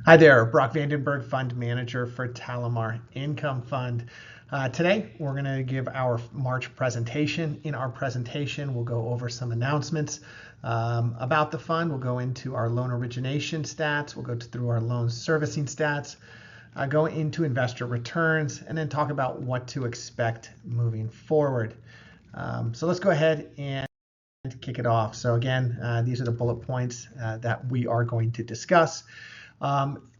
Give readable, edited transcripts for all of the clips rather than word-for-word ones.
Hi there, Brock Vandenberg, Fund Manager for TaliMar Income Fund. Today, we're going to give our March presentation. In our presentation, we'll go over some announcements about the fund. We'll go into our loan origination stats. We'll go through our loan servicing stats, go into investor returns, and then talk about what to expect moving forward. So let's go ahead and kick it off. So again, these are the bullet points that we are going to discuss.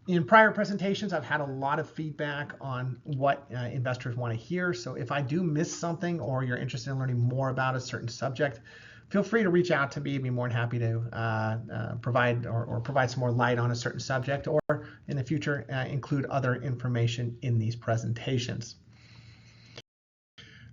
In prior presentations, I've had a lot of feedback on what investors want to hear. So if I do miss something or you're interested in learning more about a certain subject, feel free to reach out to me. I'd be more than happy to provide some more light on a certain subject, or in the future include other information in these presentations.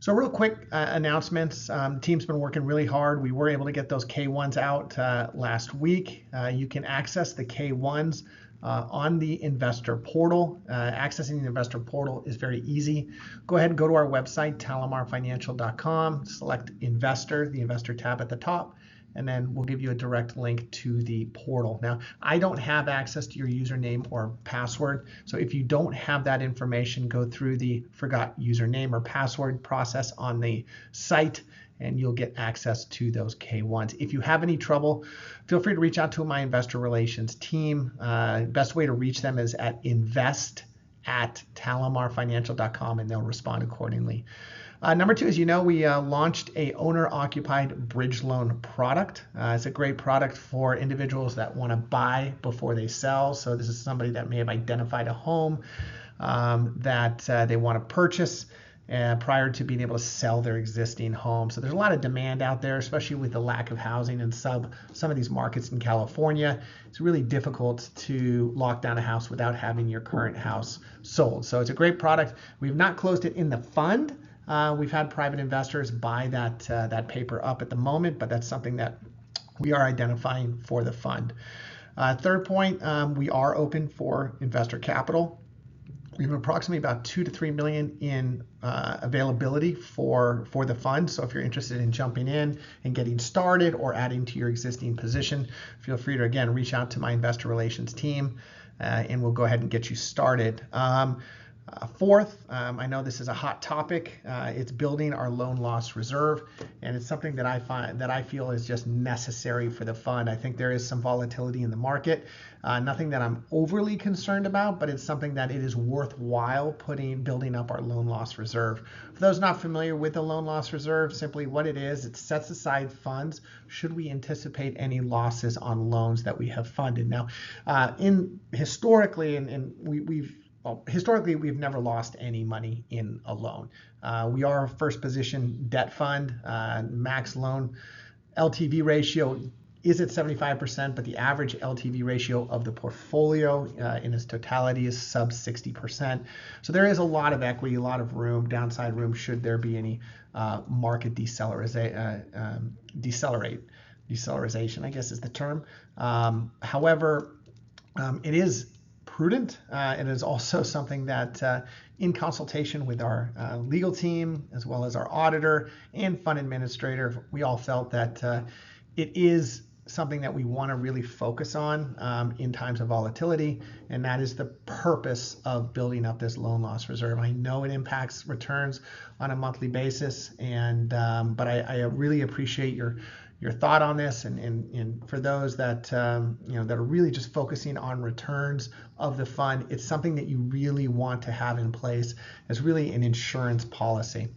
So real quick announcements. The team's been working really hard. We were able to get those K1s out last week. You can access the K1s on the investor portal. Accessing the investor portal is very easy. Go ahead and go to our website, TaliMarFinancial.com, select Investor, the Investor tab at the top, and then we'll give you a direct link to the portal. Now, I don't have access to your username or password, so if you don't have that information, go through the forgot username or password process on the site, and you'll get access to those K1s. If you have any trouble, feel free to reach out to my investor relations team. Best way to reach them is at invest@talimarfinancial.com, and they'll respond accordingly. Number two, as you know, we launched a owner-occupied bridge loan product. It's a great product for individuals that want to buy before they sell. So this is somebody that may have identified a home that they want to purchase prior to being able to sell their existing home. So there's a lot of demand out there, especially with the lack of housing in some of these markets in California. It's really difficult to lock down a house without having your current house sold. So it's a great product. We've not closed it in the fund. We've had private investors buy that paper up at the moment, but that's something that we are identifying for the fund. Third point, we are open for investor capital. We have approximately about $2 to $3 million in availability for the fund. So if you're interested in jumping in and getting started or adding to your existing position, feel free to, again, reach out to my investor relations team and we'll go ahead and get you started. Fourth, I know this is a hot topic. It's building our loan loss reserve, and it's something that I feel is just necessary for the fund. I think there is some volatility in the market. Nothing that I'm overly concerned about, but it's something that it is worthwhile building up our loan loss reserve. For those not familiar with the loan loss reserve, simply what it is, it sets aside funds should we anticipate any losses on loans that we have funded. Now, historically, we've never lost any money in a loan. We are a first position debt fund. Max loan LTV ratio is at 75%, but the average LTV ratio of the portfolio in its totality is sub 60%. So there is a lot of equity, a lot of room, downside room should there be any market deceleration, I guess is the term. However, it is prudent. It is also something that in consultation with our legal team, as well as our auditor and fund administrator, we all felt that it is something that we want to really focus on in times of volatility, and that is the purpose of building up this loan loss reserve. I know it impacts returns on a monthly basis, and but I really appreciate your thought on this, and for those that that are really just focusing on returns of the fund, it's something that you really want to have in place as really an insurance policy.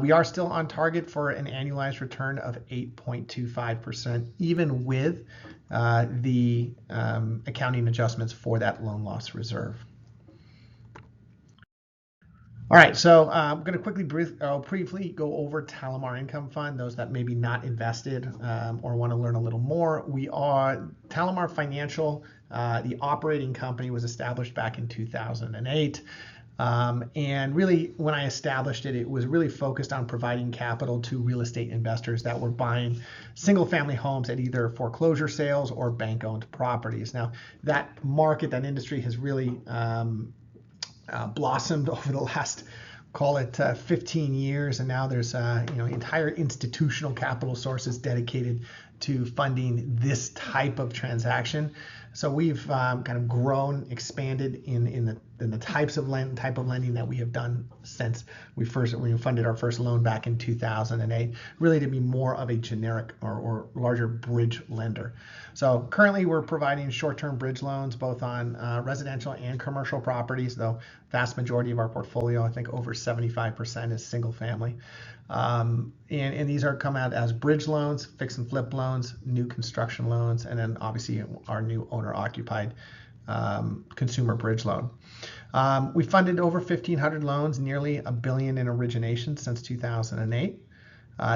We are still on target for an annualized return of 8.25%, even with the accounting adjustments for that loan loss reserve. All right, so I'm going to briefly go over TaliMar Income Fund. Those that maybe not invested or want to learn a little more, we are TaliMar Financial. The operating company was established back in 2008. And really, when I established it, it was really focused on providing capital to real estate investors that were buying single-family homes at either foreclosure sales or bank-owned properties. Now, that market, that industry has really blossomed over the last, call it 15 years, and now there's entire institutional capital sources dedicated to funding this type of transaction. So we've kind of grown, expanded in the type of lending that we have done since we funded our first loan back in 2008, really to be more of a generic or larger bridge lender. So currently we're providing short-term bridge loans both on residential and commercial properties, though vast majority of our portfolio, I think over 75%, is single family. And these are come out as bridge loans, fix and flip loans, new construction loans, and then obviously our new owner-occupied consumer bridge loan. We funded over 1,500 loans, nearly $1 billion in origination since 2008.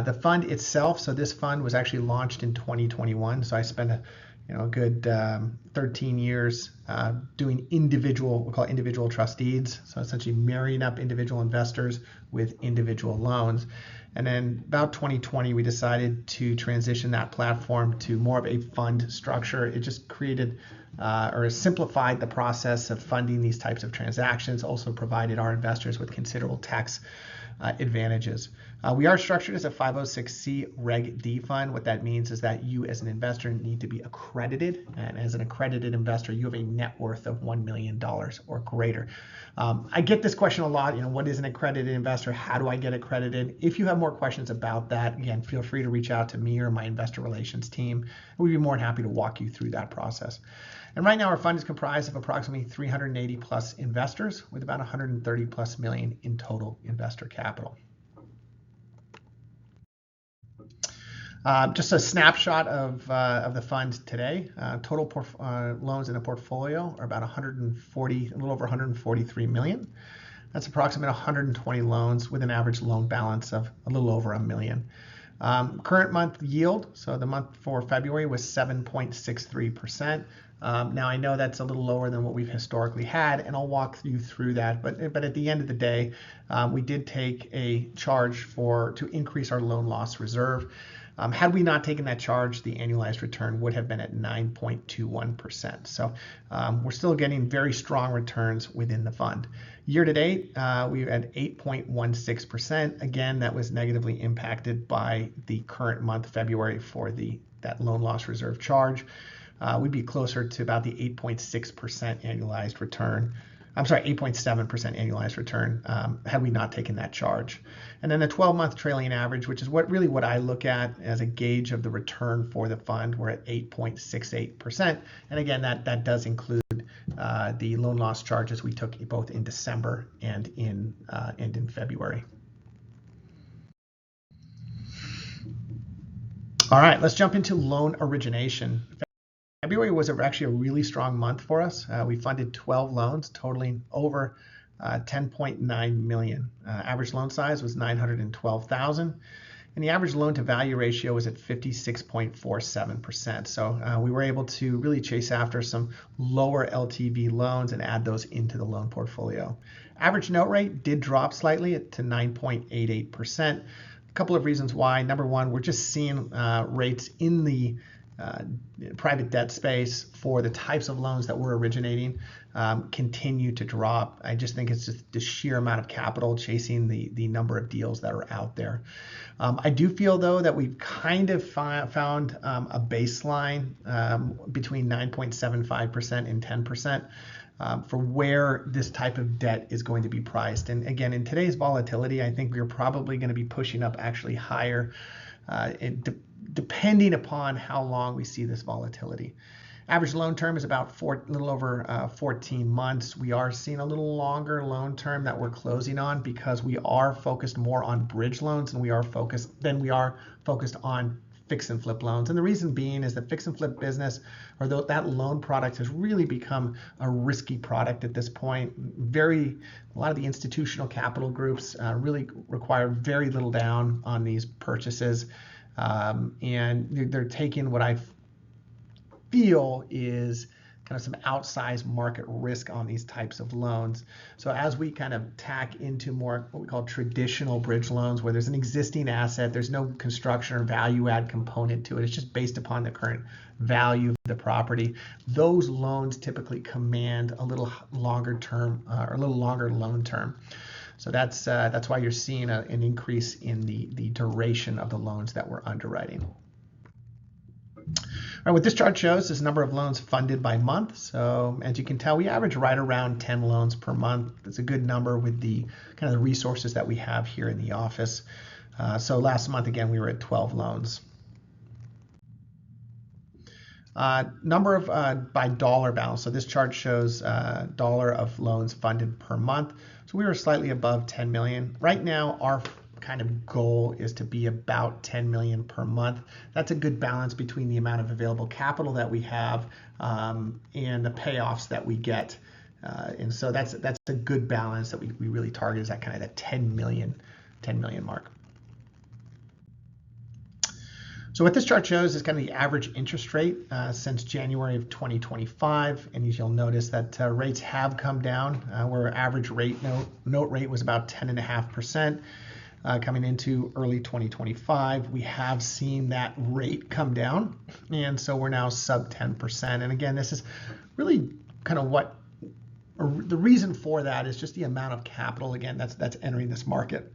The fund itself, so this fund was actually launched in 2021. So I spent a good 13 years doing we call individual trust deeds. So essentially marrying up individual investors with individual loans. And then about 2020, we decided to transition that platform to more of a fund structure. It just created or simplified the process of funding these types of transactions, also provided our investors with considerable tax advantages. We are structured as a 506c Reg D fund. What that means is that you as an investor need to be accredited, and as an accredited investor, you have a net worth of $1 million or greater. I get this question a lot, what is an accredited investor? How do I get accredited? If you have more questions about that, again, feel free to reach out to me or my investor relations team. We'd be more than happy to walk you through that process. And right now our fund is comprised of approximately 380 plus investors with about 130 plus million in total investor capital. Just a snapshot of the fund today. Total loans in the portfolio are about a little over 143 million. That's approximately 120 loans with an average loan balance of a little over $1 million. Current month yield, so the month for February was 7.63%. Now I know that's a little lower than what we've historically had, and I'll walk you through that. But at the end of the day, we did take a charge to increase our loan loss reserve. Had we not taken that charge, the annualized return would have been at 9.21%. So we're still getting very strong returns within the fund. Year to date, we've had 8.16%. Again, that was negatively impacted by the current month, February, for that loan loss reserve charge. We'd be closer to about the 8.6% annualized return. I'm sorry, 8.7% annualized return had we not taken that charge. And then the 12-month trailing average, which is what I look at as a gauge of the return for the fund, we're at 8.68%. And again, that does include the loan loss charges we took both in December and in February. All right, let's jump into loan origination. February was actually a really strong month for us. We funded 12 loans totaling over 10.9 million. Average loan size was 912,000, and the average loan to value ratio was at 56.47%. So we were able to really chase after some lower LTV loans and add those into the loan portfolio. Average note rate did drop slightly to 9.88%. A couple of reasons why. Number one, we're just seeing rates in the private debt space for the types of loans that we're originating continue to drop. I just think it's just the sheer amount of capital chasing the number of deals that are out there. I do feel though that we've kind of found a baseline between 9.75% and 10% for where this type of debt is going to be priced. And again, in today's volatility, I think we're probably going to be pushing up actually higher depending upon how long we see this volatility. Average loan term is about a little over 14 months. We are seeing a little longer loan term that we're closing on because we are focused more on bridge loans and we are focused on fix and flip loans. And the reason being is that fix and flip business or that loan product has really become a risky product at this point. A lot of the institutional capital groups really require very little down on these purchases. And they're taking what I feel is kind of some outsized market risk on these types of loans. So as we kind of tack into more what we call traditional bridge loans, where there's an existing asset, there's no construction or value add component to it, it's just based upon the current value of the property, those loans typically command a little longer term or a little longer loan term. So that's why you're seeing an increase in the duration of the loans that we're underwriting. right, what this chart shows is the number of loans funded by month. So as you can tell, we average right around 10 loans per month. It's a good number with the kind of the resources that we have here in the office. So last month, again, we were at 12 loans. Number of by dollar balance. So this chart shows dollar of loans funded per month. So we were slightly above 10 million. Right now, our kind of goal is to be about 10 million per month. That's a good balance between the amount of available capital that we have and the payoffs that we get. And so that's a good balance that we really target, is that kind of that 10 million mark. So what this chart shows is kind of the average interest rate since January of 2025. And as you'll notice that rates have come down, where our average note rate was about 10.5%. Coming into early 2025, we have seen that rate come down, and so we're now sub 10%. And again, this is really kind of the reason for that is just the amount of capital, again, that's entering this market,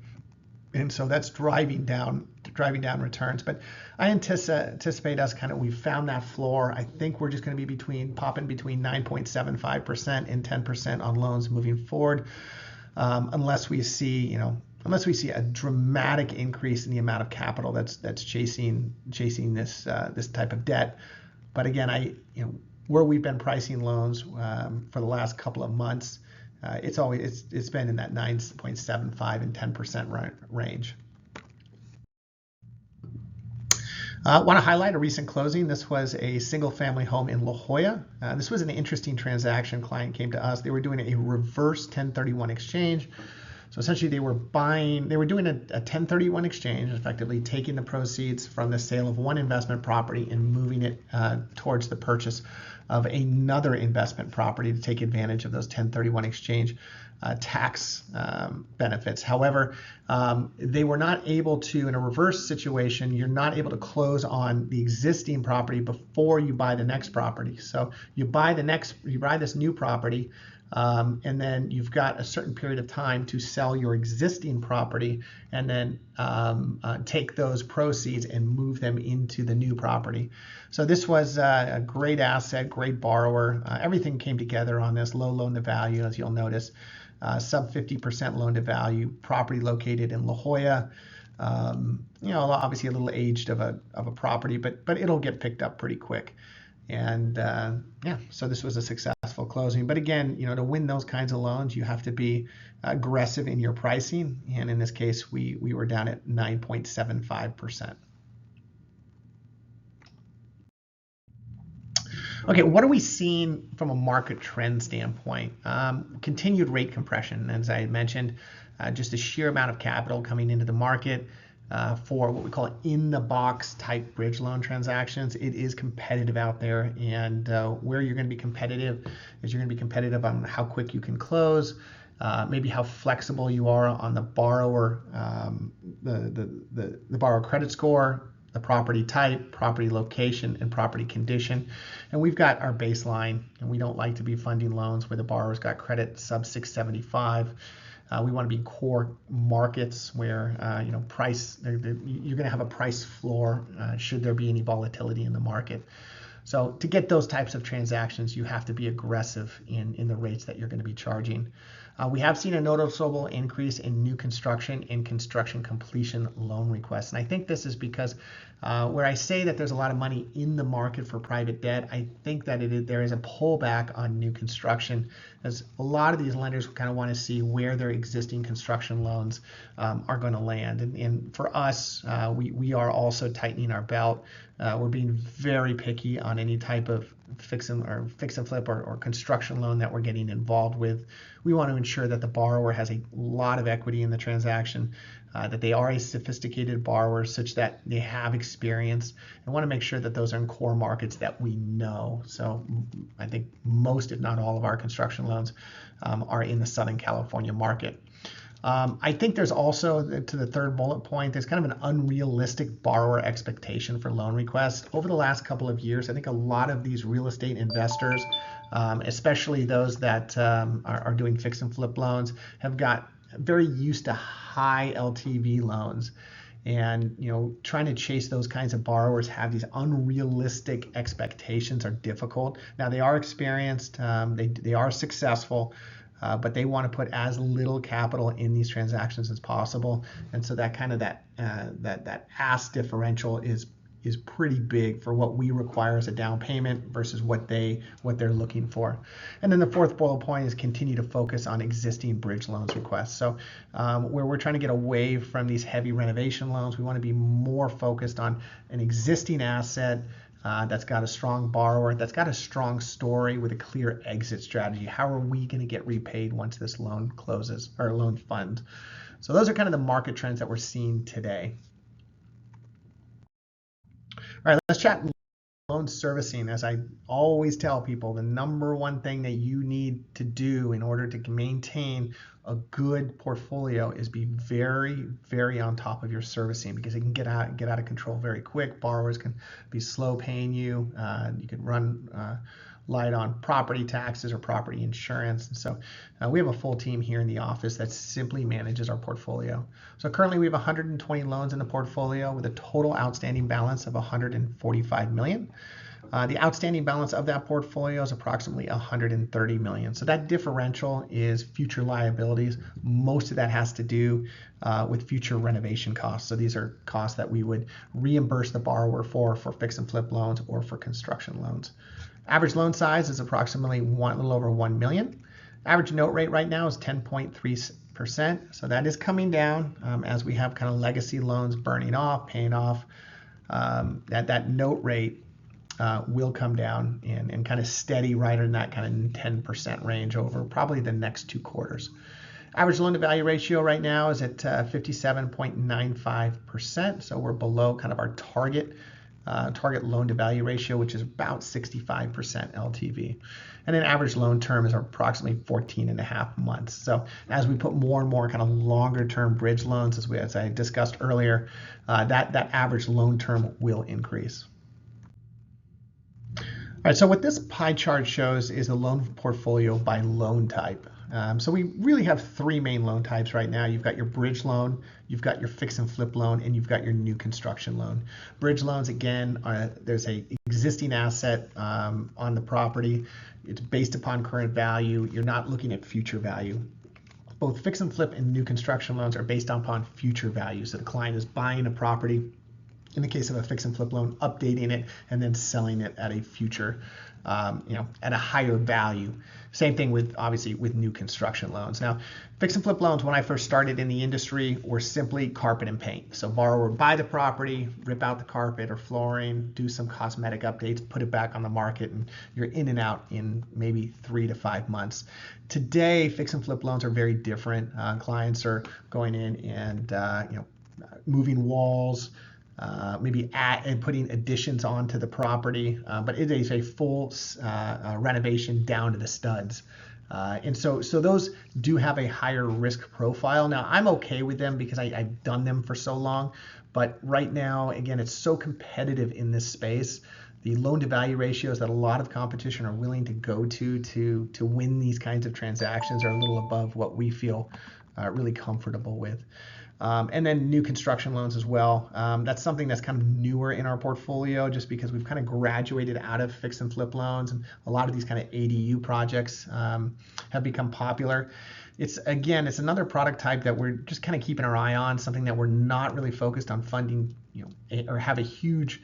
and so that's driving down returns. But I anticipate us we've found that floor. I think we're just going to be popping between 9.75% and 10% on loans moving forward, unless we see a dramatic increase in the amount of capital that's chasing this type of debt. But again, where we've been pricing loans for the last couple of months, it's been in that 9.75 and 10% range. Want to highlight a recent closing. This was a single-family home in La Jolla. This was an interesting transaction. Client came to us. They were doing a reverse 1031 exchange. So essentially they were doing a 1031 exchange, effectively taking the proceeds from the sale of one investment property and moving it towards the purchase of another investment property to take advantage of those 1031 exchange tax benefits. However, they were not able to, in a reverse situation, you're not able to close on the existing property before you buy the next property. So you buy this new property, and then you've got a certain period of time to sell your existing property, and then take those proceeds and move them into the new property. So this was a great asset, great borrower. Everything came together on this. Low loan to value, as you'll notice, sub 50% loan to value. Property located in La Jolla. Obviously a little aged of a property, but it'll get picked up pretty quick. And so this was a successful closing. But again, to win those kinds of loans, you have to be aggressive in your pricing. And in this case, we were down at 9.75%. Okay, what are we seeing from a market trend standpoint? Continued rate compression, as I mentioned, just the sheer amount of capital coming into the market. For what we call in-the-box type bridge loan transactions. It is competitive out there, and where you're going to be competitive is you're going to be competitive on how quick you can close, maybe how flexible you are on the borrower, the borrower credit score, the property type, property location, and property condition. And we've got our baseline, and we don't like to be funding loans where the borrower's got credit sub 675. We want to be core markets where you're going to have a price floor should there be any volatility in the market. So to get those types of transactions, you have to be aggressive in the rates that you're going to be charging. We have seen a noticeable increase in new construction and construction completion loan requests. And I think this is because where I say that there's a lot of money in the market for private debt, I think that there is a pullback on new construction, as a lot of these lenders kind of want to see where their existing construction loans are going to land. And for us, we are also tightening our belt. We're being very picky on any type of fix and flip or construction loan that we're getting involved with. We want to ensure that the borrower has a lot of equity in the transaction, that they are a sophisticated borrower such that they have experience, and want to make sure that those are in core markets that we know. So I think most, if not all, of our construction loans are in the Southern California market. I think there's also, to the third bullet point, there's kind of an unrealistic borrower expectation for loan requests. Over the last couple of years, I think a lot of these real estate investors, especially those that are doing fix and flip loans, have got very used to high LTV loans. And trying to chase those kinds of borrowers have these unrealistic expectations are difficult. Now they are experienced, they are successful, but they want to put as little capital in these transactions as possible, and so that kind of that ask differential is pretty big for what we require as a down payment versus what they're looking for. And then the fourth bullet point is continue to focus on existing bridge loans requests. So where we're trying to get away from these heavy renovation loans, we want to be more focused on an existing asset that's got a strong borrower, that's got a strong story with a clear exit strategy. How are we going to get repaid once this loan closes, or loan fund? So those are kind of the market trends that we're seeing today. All right, let's chat loan servicing. As I always tell people, the number one thing that you need to do in order to maintain a good portfolio is be very, very on top of your servicing, because it can get out of control very quick. Borrowers can be slow paying you. You can run light on property taxes or property insurance. And so we have a full team here in the office that simply manages our portfolio. So currently we have 120 loans in the portfolio with a total outstanding balance of $145 million. The outstanding balance of that portfolio is approximately $130 million. So that differential is future liabilities. Most of that has to do with future renovation costs. So these are costs that we would reimburse the borrower for fix and flip loans or for construction loans. Average loan size is approximately a little over $1 million. Average note rate right now is 10.3%. So that is coming down as we have kind of legacy loans burning off, paying off. That note rate will come down and kind of steady right in that kind of 10% range over probably the next 2 quarters. Average loan to value ratio right now is at 57.95%. So we're below kind of our target loan to value ratio, which is about 65% LTV. And then average loan term is approximately 14.5 months. So as we put more and more kind of longer term bridge loans, as I discussed earlier, that average loan term will increase. All right, so what this pie chart shows is the loan portfolio by loan type. So we really have 3 main loan types right now. You've got your bridge loan, you've got your fix and flip loan, and you've got your new construction loan. Bridge loans, again, there's a existing asset on the property. It's based upon current value. You're not looking at future value. Both fix and flip and new construction loans are based upon future value. So the client is buying a property, in the case of a fix and flip loan, updating it and then selling it at a future, at a higher value. Same thing obviously with new construction loans. Now, fix and flip loans, when I first started in the industry, were simply carpet and paint. So borrower would buy the property, rip out the carpet or flooring, do some cosmetic updates, put it back on the market, and you're in and out in maybe 3 to 5 months. Today, fix and flip loans are very different. Clients are going in and moving walls, maybe and putting additions onto the property, but it is a full renovation down to the studs. And so those do have a higher risk profile. Now, I'm okay with them because I've done them for so long, but right now, again, it's so competitive in this space. The loan to value ratios that a lot of competition are willing to go to win these kinds of transactions are a little above what we feel really comfortable with. And then new construction loans as well. That's something that's kind of newer in our portfolio just because we've kind of graduated out of fix and flip loans, and a lot of these kind of ADU projects have become popular. It's another product type that we're just kind of keeping our eye on, something that we're not really focused on funding, or have a huge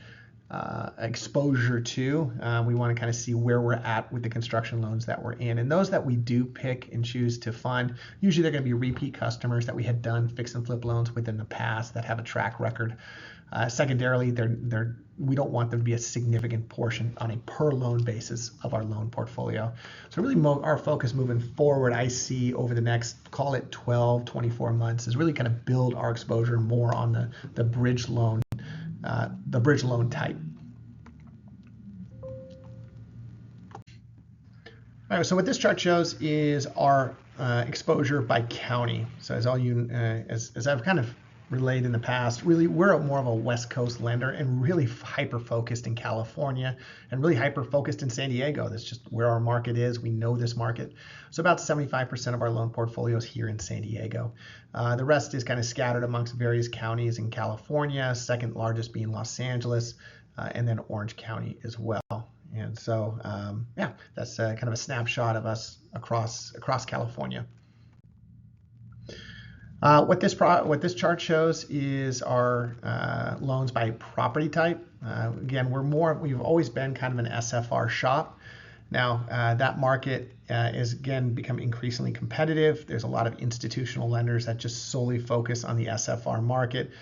exposure to. We want to kind of see where we're at with the construction loans that we're in. And those that we do pick and choose to fund, usually they're going to be repeat customers that we had done fix and flip loans with in the past that have a track record. Secondarily, we don't want them to be a significant portion on a per loan basis of our loan portfolio. So really our focus moving forward, I see over the next, call it 12, 24 months, is really kind of build our exposure more on the bridge loan type. All right, so what this chart shows is our exposure by county. So as I've kind of relayed in the past, really we're more of a West Coast lender and really hyper-focused in California and really hyper-focused in San Diego. That's just where our market is. We know this market. So about 75% of our loan portfolio is here in San Diego. The rest is kind of scattered amongst various counties in California, second largest being Los Angeles, and then Orange County as well. And so, yeah, that's kind of a snapshot of us across California. What this chart shows is our loans by property type. Again, we've always been kind of an SFR shop. Now that market is again become increasingly competitive. There's a lot of institutional lenders that just solely focus on the SFR market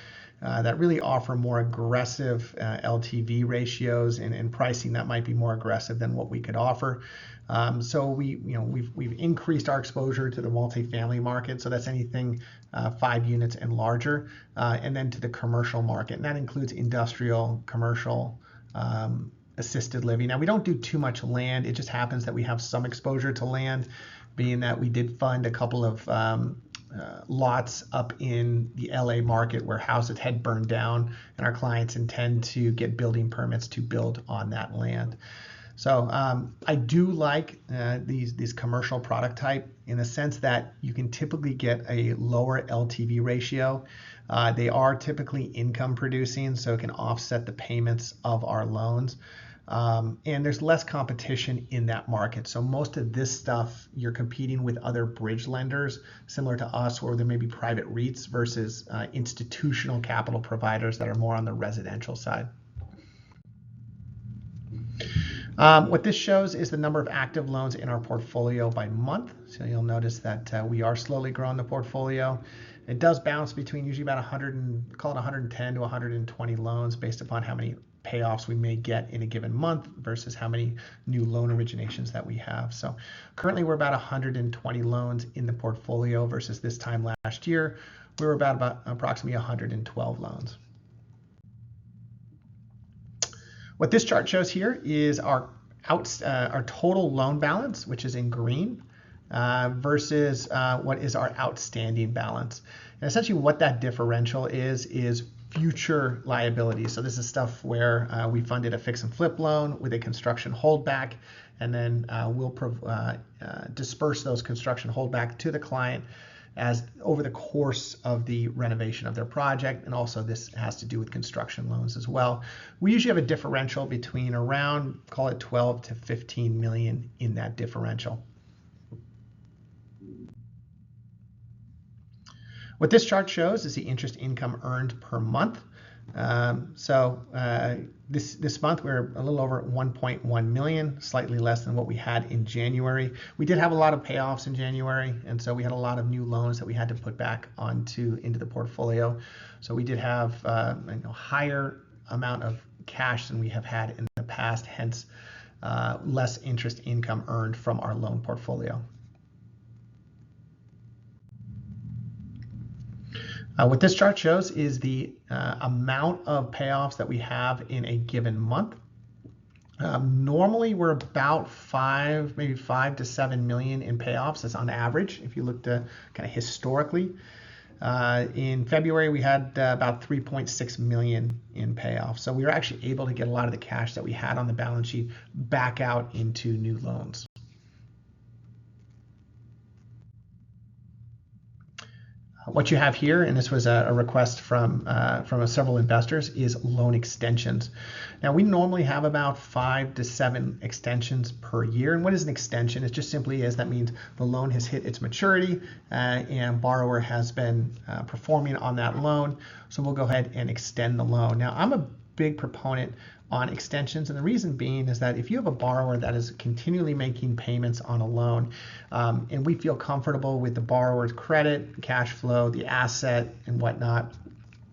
that really offer more aggressive LTV ratios and pricing that might be more aggressive than what we could offer. So we've increased our exposure to the multifamily market. So that's anything 5 units and larger, and then to the commercial market, and that includes industrial, commercial, assisted living. Now we don't do too much land. It just happens that we have some exposure to land, being that we did fund a couple of lots up in the LA market where houses had burned down, and our clients intend to get building permits to build on that land. So I do like these commercial product type in the sense that you can typically get a lower LTV ratio. They are typically income producing, so it can offset the payments of our loans. And there's less competition in that market. So most of this stuff, you're competing with other bridge lenders, similar to us, where there may be private REITs versus institutional capital providers that are more on the residential side. What this shows is the number of active loans in our portfolio by month. So you'll notice that we are slowly growing the portfolio. It does bounce between usually about 110 to 120 loans based upon how many payoffs we may get in a given month versus how many new loan originations that we have. So currently we're about 120 loans in the portfolio versus this time last year, we were about approximately 112 loans. What this chart shows here is our total loan balance, which is in green, versus what is our outstanding balance. And essentially what that differential is future liabilities. So this is stuff where we funded a fix and flip loan with a construction holdback, and then we'll disperse those construction holdback to the client as over the course of the renovation of their project. And also this has to do with construction loans as well. We usually have a differential between around, call it 12 to 15 million in that differential. What this chart shows is the interest income earned per month. This month we're a little over 1.1 million, slightly less than what we had in January. We did have a lot of payoffs in January, and so we had a lot of new loans that we had to put back into the portfolio. So we did have higher amount of cash than we have had in the past, hence less interest income earned from our loan portfolio. What this chart shows is the amount of payoffs that we have in a given month. Normally we're about maybe 5 to 7 million in payoffs. That's on average if you look to kind of historically. In February we had about 3.6 million in payoffs. So we were actually able to get a lot of the cash that we had on the balance sheet back out into new loans. What you have here, and this was a request from several investors, is loan extensions. Now we normally have about 5 to 7 extensions per year. And what is an extension? It just simply is, that means the loan has hit its maturity and borrower has been performing on that loan. So we'll go ahead and extend the loan. Now I'm a big proponent on extensions, and the reason being is that if you have a borrower that is continually making payments on a loan, and we feel comfortable with the borrower's credit, cash flow, the asset, and whatnot,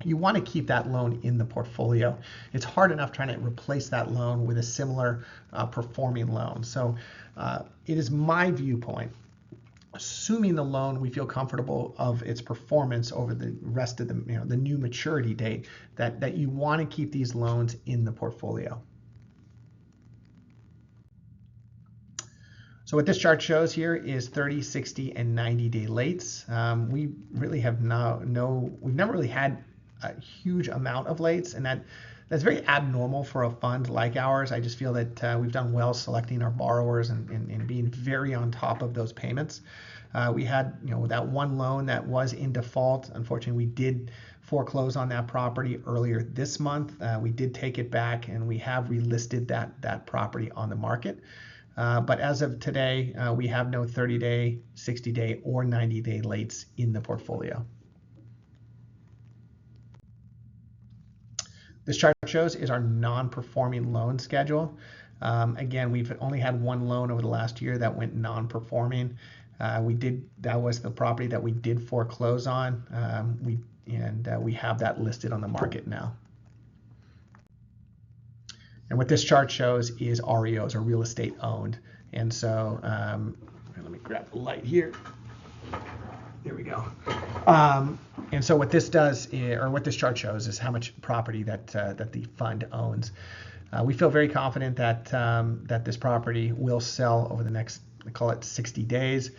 you want to keep that loan in the portfolio. It's hard enough trying to replace that loan with a similar performing loan. So it is my viewpoint, assuming the loan we feel comfortable of its performance over the rest of the new maturity date, that you want to keep these loans in the portfolio. So what this chart shows here is 30, 60, and 90-day lates. We really have we've never really had a huge amount of lates, and that's very abnormal for a fund like ours. I just feel that we've done well selecting our borrowers and being very on top of those payments. We had, that one loan that was in default. Unfortunately, we did foreclose on that property earlier this month. We did take it back, and we have relisted that property on the market. But as of today, we have no 30-day, 60-day, or 90-day lates in the portfolio. This chart shows is our non-performing loan schedule. Again, we've only had one loan over the last year that went non-performing. That was the property that we did foreclose on. We have that listed on the market now. And what this chart shows is REOs, or real estate owned. And so let me grab the light here. There we go. And so what this does, or what this chart shows, is how much property that the fund owns. We feel very confident that this property will sell over the next, I call it 60 days.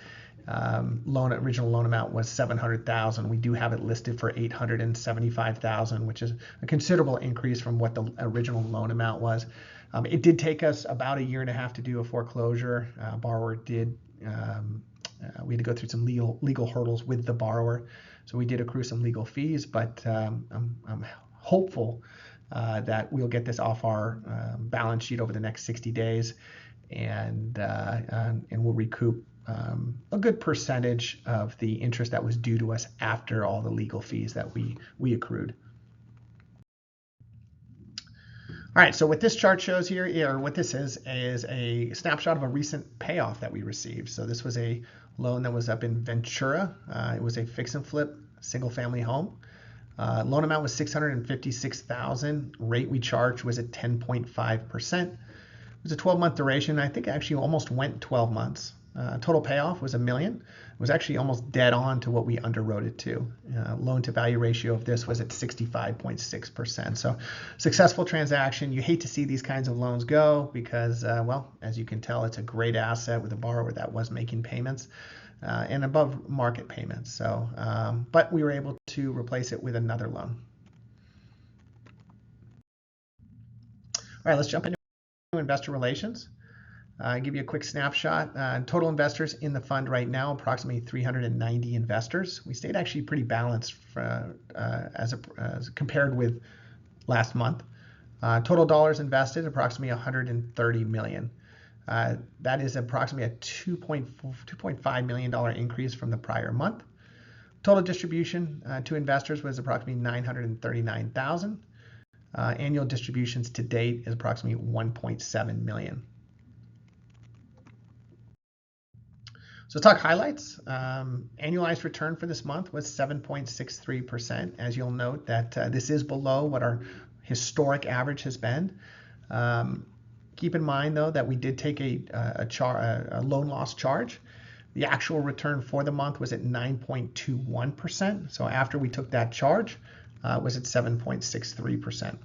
Original loan amount was $700,000. We do have it listed for $875,000, which is a considerable increase from what the original loan amount was. It did take us about a year and a half to do a foreclosure. Borrower did. We had to go through some legal hurdles with the borrower, so we did accrue some legal fees. But I'm hopeful that we'll get this off our balance sheet over the next 60 days, and we'll recoup a good percentage of the interest that was due to us after all the legal fees that we accrued. All right, so what this chart shows here, or what this is a snapshot of a recent payoff that we received. So this was a loan that was up in Ventura. It was a fix and flip single family home. Loan amount was $656,000. Rate we charged was at 10.5%. It was a 12-month duration. I think actually almost went 12 months. Total payoff was $1 million. It was actually almost dead on to what we underwrote it to. Loan to value ratio of this was at 65.6%. So successful transaction. You hate to see these kinds of loans go because, well, as you can tell, it's a great asset with a borrower that was making payments and above market payments. So, but we were able to replace it with another loan. All right, let's jump into investor relations. Give you a quick snapshot. Total investors in the fund right now, approximately 390 investors. We stayed actually pretty balanced as compared with last month. Total dollars invested, approximately $130 million. That is approximately a $2.5 million increase from the prior month. Total distribution to investors was approximately $939,000. Annual distributions to date is approximately $1.7 million. So let's talk highlights. Annualized return for this month was 7.63%. As you'll note that this is below what our historic average has been. Keep in mind though that we did take a loan loss charge. The actual return for the month was at 9.21%. So after we took that charge, it was at 7.63%.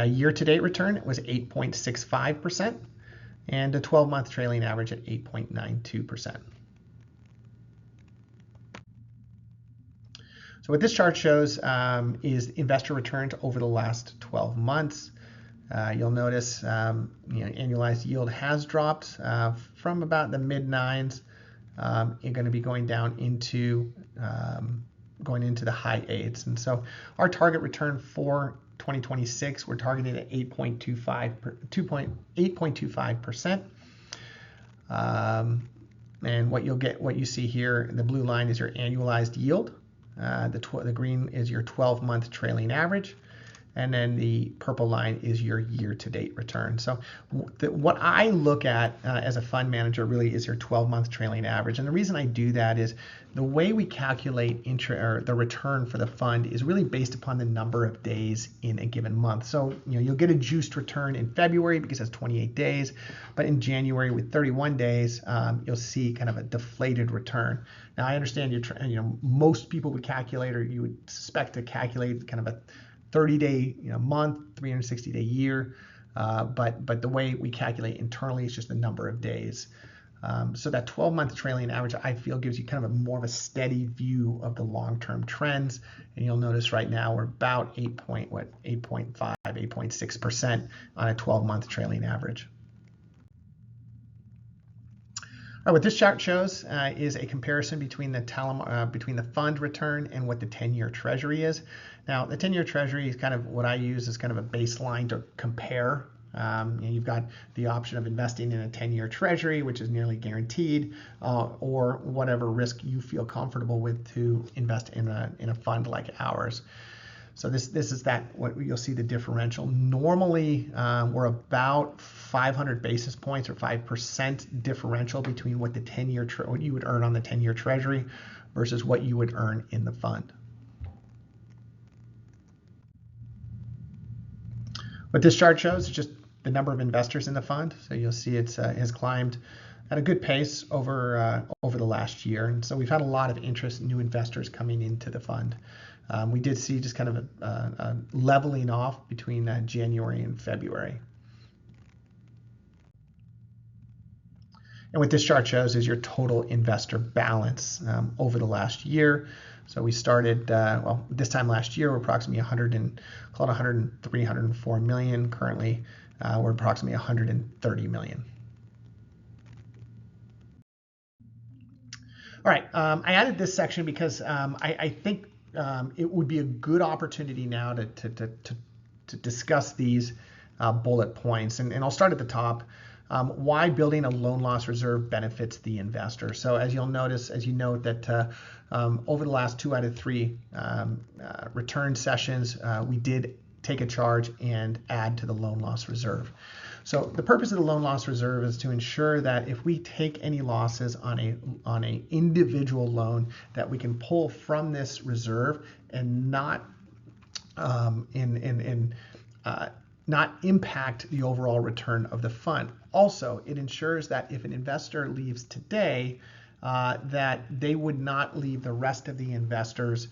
Year-to-date return was 8.65%. And a 12-month trailing average at 8.92%. So what this chart shows is investor returns over the last 12 months. You'll notice annualized yield has dropped from about the mid-9s. You're going to be going down into the high 8s. And so our target return for 2026, we're targeting at 8.25%. And what you see here, the blue line is your annualized yield. The green is your 12-month trailing average. And then the purple line is your year-to-date return. So what I look at as a fund manager really is your 12-month trailing average. And the reason I do that is the way we calculate the return for the fund is really based upon the number of days in a given month. So you'll get a juiced return in February because it's 28 days, but in January with 31 days, you'll see kind of a deflated return. Now I understand most people would calculate, or you would suspect to calculate kind of a 30-day month, 360-day year, but the way we calculate internally is just the number of days. So that 12-month trailing average, I feel, gives you kind of a more of a steady view of the long-term trends. And you'll notice right now we're about 8.5, 8.6% on a 12-month trailing average. All right, what this chart shows is a comparison between the fund return and what the 10-year Treasury is. Now, the 10-year Treasury is kind of what I use as kind of a baseline to compare. You've got the option of investing in a 10-year Treasury, which is nearly guaranteed, or whatever risk you feel comfortable with to invest in a fund like ours. So this is what you'll see the differential. Normally, we're about 500 basis points or 5% differential between what what you would earn on the 10-year Treasury versus what you would earn in the fund. What this chart shows is just the number of investors in the fund. So you'll see it has climbed at a good pace over the last year, and so we've had a lot of interest, new investors coming into the fund. We did see just kind of a leveling off between January and February. And what this chart shows is your total investor balance over the last year. So we started, well, this time last year, we're approximately 103, 104 million. Currently, we're approximately 130 million. All right, I added this section because I think it would be a good opportunity now to discuss these bullet points. And I'll start at the top. Why building a loan loss reserve benefits the investor. So as you'll notice, as you note that over the last 2 out of 3 return sessions, we did take a charge and add to the loan loss reserve. So the purpose of the loan loss reserve is to ensure that if we take any losses on a individual loan, that we can pull from this reserve and not not impact the overall return of the fund. Also, it ensures that if an investor leaves today, that they would not leave the rest of the investors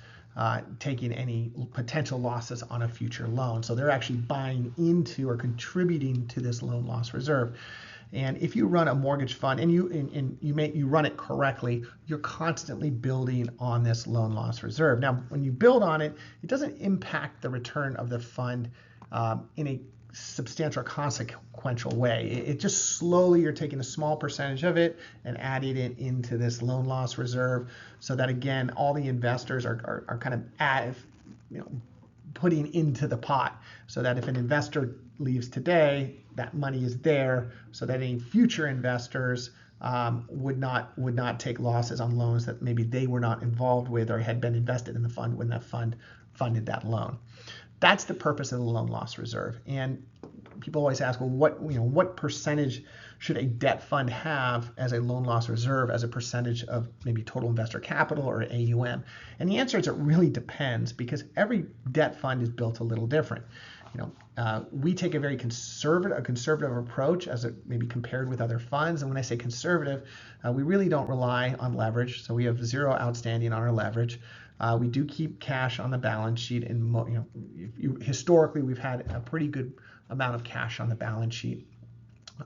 taking any potential losses on a future loan. So they're actually buying into or contributing to this loan loss reserve. And if you run a mortgage fund and you run it correctly, you're constantly building on this loan loss reserve. Now, when you build on it, it doesn't impact the return of the fund in a substantial or consequential way. It just slowly, you're taking a small percentage of it and adding it into this loan loss reserve, so that again, all the investors are kind of putting into the pot, so that if an investor leaves today, that money is there, so that any future investors would not take losses on loans that maybe they were not involved with or had been invested in the fund when that fund funded that loan. That's the purpose of the loan loss reserve. And people always ask, well, what percentage should a debt fund have as a loan loss reserve as a percentage of maybe total investor capital or AUM? And the answer is it really depends, because every debt fund is built a little different. We take a very conservative approach as it maybe compared with other funds. And when I say conservative, we really don't rely on leverage. So we have 0 outstanding on our leverage. We do keep cash on the balance sheet, and historically we've had a pretty good amount of cash on the balance sheet.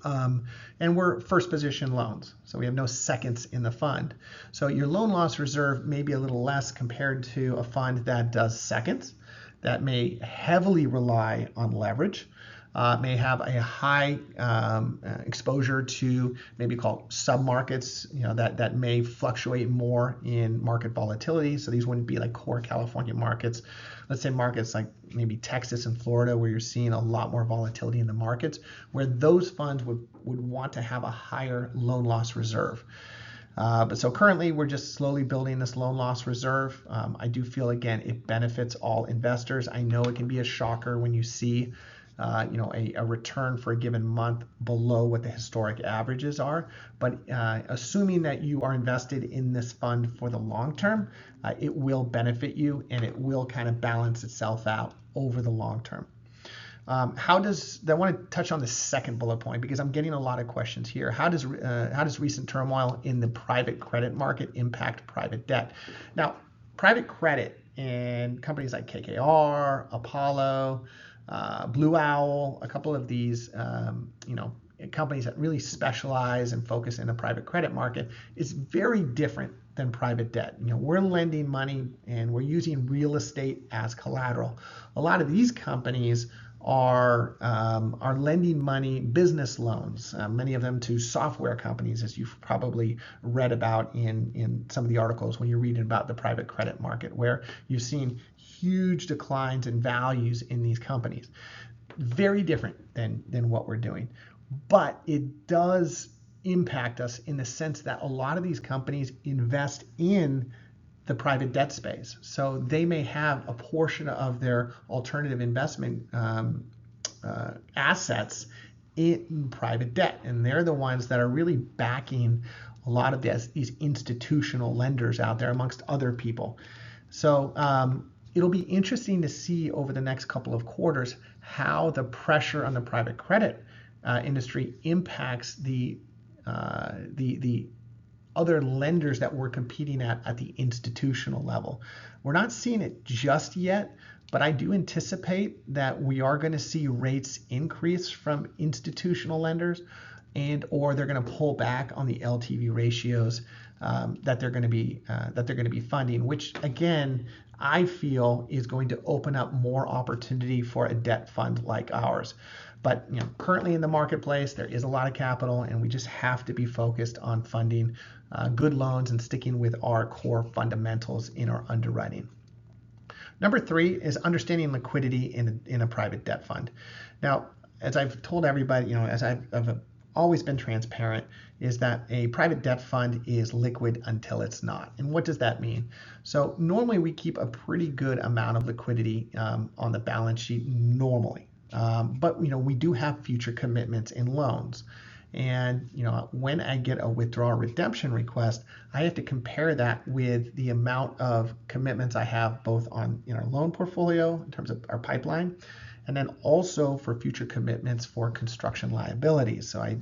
And we're first position loans, so we have no seconds in the fund. So your loan loss reserve may be a little less compared to a fund that does seconds, that may heavily rely on leverage, may have a high exposure to maybe called submarkets, that may fluctuate more in market volatility. So these wouldn't be like core California markets. Let's say markets like maybe Texas and Florida, where you're seeing a lot more volatility in the markets, where those funds would want to have a higher loan loss reserve. But so currently we're just slowly building this loan loss reserve. I do feel, again, it benefits all investors. I know it can be a shocker when you see a return for a given month below what the historic averages are. But assuming that you are invested in this fund for the long term, it will benefit you, and it will kind of balance itself out over the long term. I want to touch on the second bullet point, because I'm getting a lot of questions here. How does recent turmoil in the private credit market impact private debt? Now, private credit and companies like KKR, Apollo, Blue Owl, a couple of these, companies that really specialize and focus in the private credit market is very different than private debt. We're lending money and we're using real estate as collateral. A lot of these companies are lending money, business loans, many of them to software companies, as you've probably read about in some of the articles when you're reading about the private credit market, where you've seen huge declines in values in these companies. Very different than what we're doing. But it does impact us in the sense that a lot of these companies invest in the private debt space. So they may have a portion of their alternative investment assets in private debt. And they're the ones that are really backing a lot of these institutional lenders out there, amongst other people. So it'll be interesting to see over the next couple of quarters how the pressure on the private credit industry impacts the other lenders that we're competing at the institutional level. We're not seeing it just yet, but I do anticipate that we are going to see rates increase from institutional lenders, or they're going to pull back on the LTV ratios that they're going to be funding, which again I feel is going to open up more opportunity for a debt fund like ours. But currently in the marketplace, there is a lot of capital, and we just have to be focused on funding good loans and sticking with our core fundamentals in our underwriting. Number 3 is understanding liquidity in a private debt fund. Now, as I've told everybody, as I've always been transparent, is that a private debt fund is liquid until it's not. And what does that mean? So normally we keep a pretty good amount of liquidity on the balance sheet normally. But we do have future commitments in loans. And when I get a withdrawal redemption request, I have to compare that with the amount of commitments I have both in our loan portfolio in terms of our pipeline, and then also for future commitments for construction liabilities. So I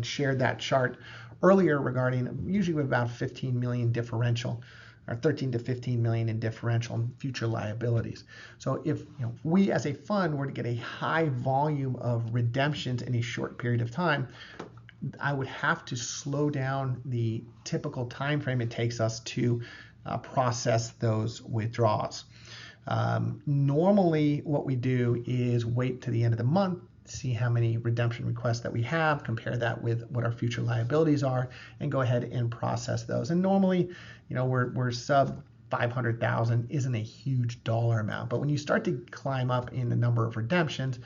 shared that chart earlier regarding usually about 15 million differential, or 13 to 15 million in differential in future liabilities. So if we as a fund were to get a high volume of redemptions in a short period of time, I would have to slow down the typical time frame it takes us to process those withdrawals. Normally what we do is wait to the end of the month, see how many redemption requests that we have, compare that with what our future liabilities are, and go ahead and process those. And normally, we're sub 500,000 isn't a huge dollar amount, but when you start to climb up in the number of redemptions,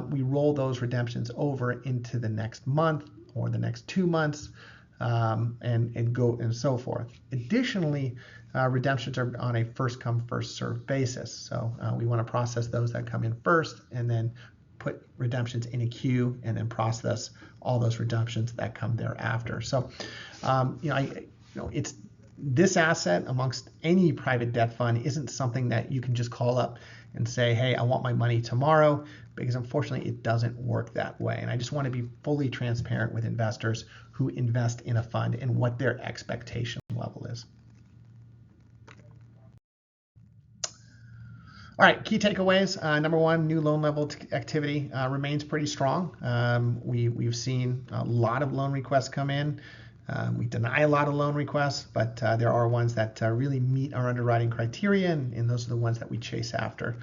we roll those redemptions over into the next month or the next 2 months, and go and so forth. Additionally, redemptions are on a first come first served basis. So we want to process those that come in first, and then put redemptions in a queue, and then process all those redemptions that come thereafter. So it's this asset amongst any private debt fund isn't something that you can just call up and say, hey, I want my money tomorrow, because unfortunately it doesn't work that way. And I just want to be fully transparent with investors who invest in a fund and what their expectation level is. All right, key takeaways. Number 1, new loan level activity remains pretty strong. We've seen a lot of loan requests come in. We deny a lot of loan requests, but there are ones that really meet our underwriting criteria, and those are the ones that we chase after.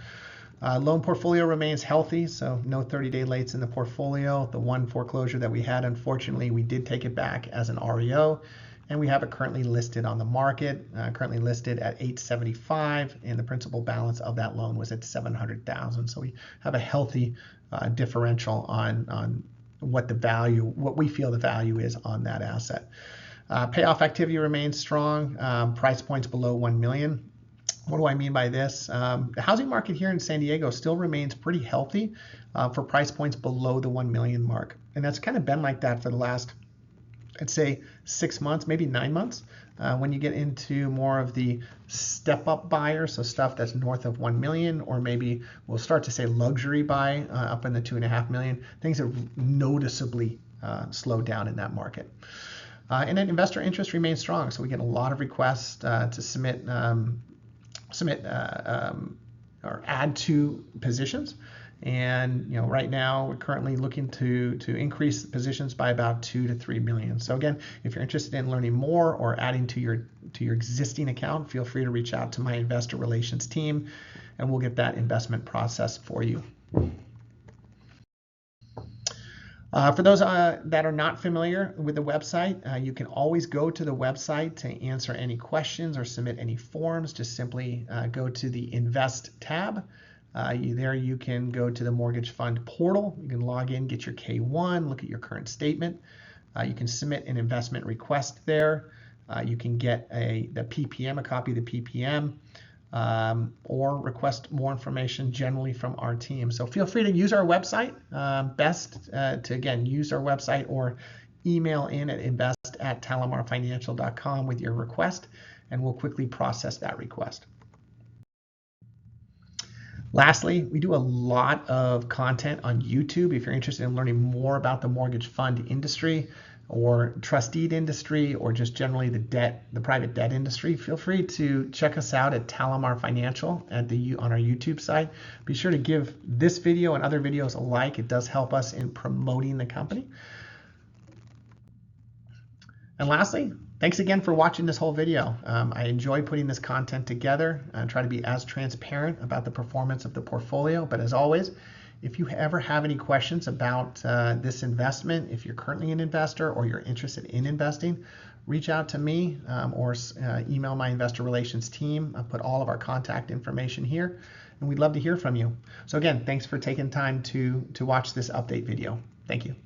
Loan portfolio remains healthy, so no 30-day lates in the portfolio. The one foreclosure that we had, unfortunately, we did take it back as an REO, and we have it currently listed on the market, currently listed at $875, and the principal balance of that loan was at $700,000. So we have a healthy differential on what we feel the value is on that asset. Payoff activity remains strong. Price points below 1 million. What do I mean by this? The housing market here in San Diego still remains pretty healthy for price points below the 1 million mark. And that's kind of been like that for the last, I'd say, 6 months, maybe 9 months. When you get into more of the step-up buyers, so stuff that's north of 1 million, or maybe we'll start to say luxury buy up in the 2.5 million, things have noticeably slowed down in that market. And then investor interest remains strong, so we get a lot of requests to submit or add to positions. And right now we're currently looking to increase positions by about 2 to 3 million. So again, if you're interested in learning more or adding to your existing account, feel free to reach out to my investor relations team, and we'll get that investment process for you. For those that are not familiar with the website, you can always go to the website to answer any questions or submit any forms. Just simply go to the Invest tab. There you can go to the MortgageFund portal. You can log in, get your K1, look at your current statement. You can submit an investment request there. You can get the PPM, a copy of the PPM, or request more information generally from our team. So feel free to use our website. Best to, again, use our website or email in at invest@talimarfinancial.com with your request, and we'll quickly process that request. Lastly, we do a lot of content on YouTube. If you're interested in learning more about the mortgage fund industry or trustee industry, or just generally the private debt industry, feel free to check us out at TaliMar Financial on our YouTube site. Be sure to give this video and other videos a like. It does help us in promoting the company. And lastly, thanks again for watching this whole video. I enjoy putting this content together and try to be as transparent about the performance of the portfolio. But as always, if you ever have any questions about this investment, if you're currently an investor or you're interested in investing, reach out to me or email my investor relations team. I'll put all of our contact information here, and we'd love to hear from you. So again, thanks for taking time to watch this update video. Thank you.